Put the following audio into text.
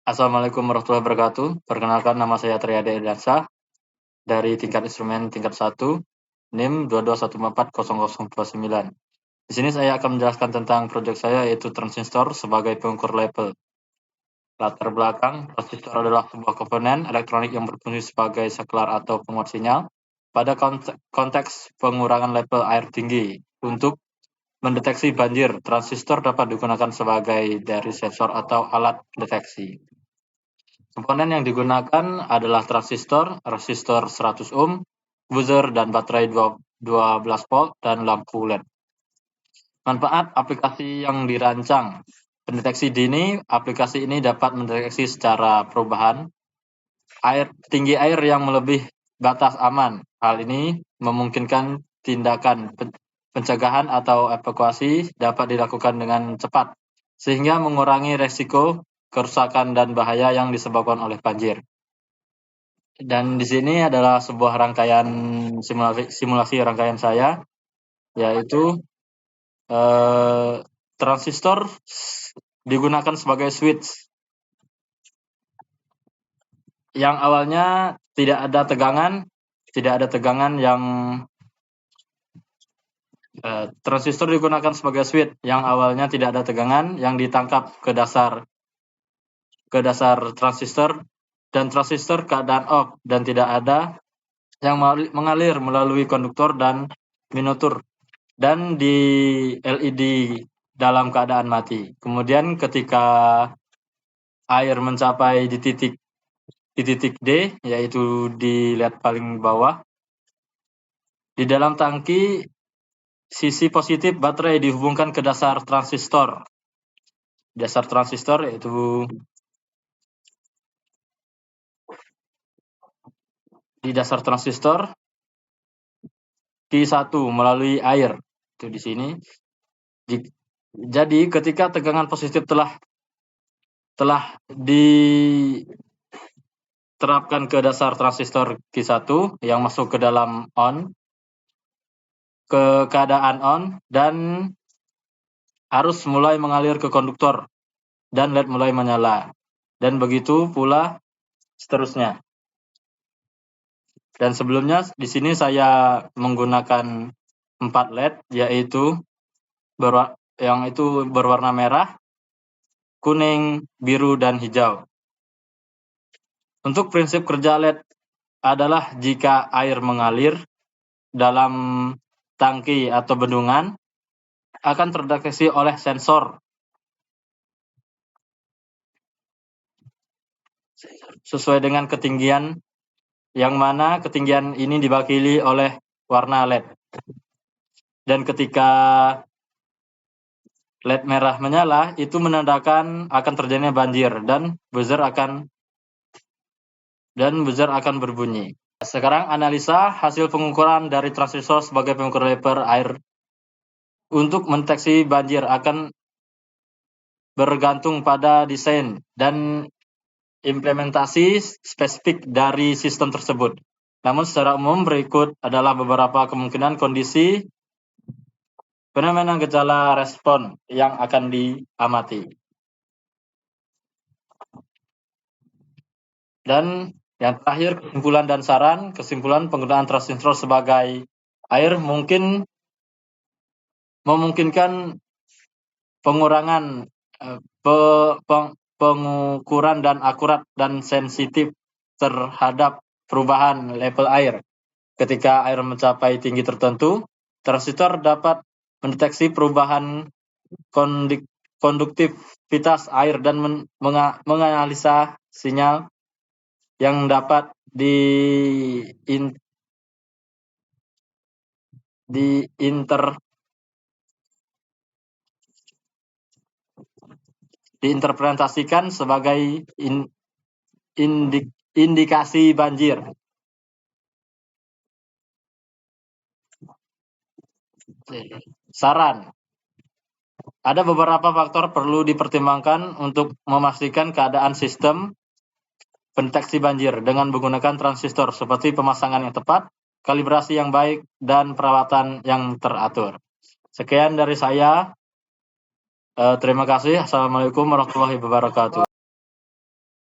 Assalamualaikum warahmatullahi wabarakatuh. Perkenalkan, nama saya Triade Darsa dari tingkat instrumen tingkat 1, NIM 22140029. Di sini saya akan menjelaskan tentang proyek saya, yaitu transistor sebagai pengukur label. Latar belakang, transistor adalah sebuah komponen elektronik yang berfungsi sebagai saklar atau penguat sinyal pada konteks pengurangan level air tinggi. Untuk mendeteksi banjir, transistor dapat digunakan sebagai dari sensor atau alat deteksi. Komponen yang digunakan adalah transistor, resistor 100 ohm, buzzer dan baterai 12 volt, dan lampu LED. Manfaat aplikasi yang dirancang. Pendeteksi dini, aplikasi ini dapat mendeteksi secara perubahan tinggi air yang melebihi batas aman. Hal ini memungkinkan tindakan pencegahan atau evakuasi dapat dilakukan dengan cepat, sehingga mengurangi resiko kerusakan dan bahaya yang disebabkan oleh banjir. Dan di sini adalah sebuah rangkaian simulasi rangkaian saya, yaitu transistor digunakan sebagai switch yang awalnya tidak ada tegangan yang transistor digunakan sebagai switch yang awalnya tidak ada tegangan yang ditangkap ke dasar transistor, dan transistor keadaan off dan tidak ada yang mengalir melalui konduktor dan miniatur, dan di LED dalam keadaan mati. Kemudian ketika air mencapai di titik D, yaitu di LED paling bawah, di dalam tangki sisi positif baterai dihubungkan ke dasar transistor. Dasar transistor yaitu di dasar transistor Q1 melalui air. Itu di sini. Jadi ketika tegangan positif telah diterapkan ke dasar transistor Q1 yang masuk ke dalam keadaan on, dan arus mulai mengalir ke konduktor dan LED mulai menyala, dan begitu pula seterusnya. Dan sebelumnya di sini saya menggunakan 4 LED, yaitu yang itu berwarna merah, kuning, biru, dan hijau. Untuk prinsip kerja LED adalah jika air mengalir dalam tangki atau bendungan akan terdeteksi oleh sensor sesuai dengan ketinggian, yang mana ketinggian ini diwakili oleh warna LED. Dan ketika LED merah menyala, itu menandakan akan terjadinya banjir, dan buzzer akan berbunyi. Sekarang analisa hasil pengukuran dari transistor sebagai pengukur level air. Untuk mendeteksi banjir akan bergantung pada desain dan implementasi spesifik dari sistem tersebut. Namun secara umum berikut adalah beberapa kemungkinan kondisi fenomena gejala respon yang akan diamati. Dan yang terakhir, kesimpulan dan saran. Kesimpulan, penggunaan transistor sebagai air memungkinkan pengurangan pengukuran dan akurat dan sensitif terhadap perubahan level air. Ketika air mencapai tinggi tertentu, transistor dapat mendeteksi perubahan konduktivitas air dan menganalisa sinyal yang dapat diinterpretasikan sebagai indikasi banjir. Saran. Ada beberapa faktor perlu dipertimbangkan untuk memastikan keadaan sistem pendeteksi banjir dengan menggunakan transistor, seperti pemasangan yang tepat, kalibrasi yang baik, dan perawatan yang teratur. Sekian dari saya. Terima kasih. Assalamualaikum warahmatullahi wabarakatuh.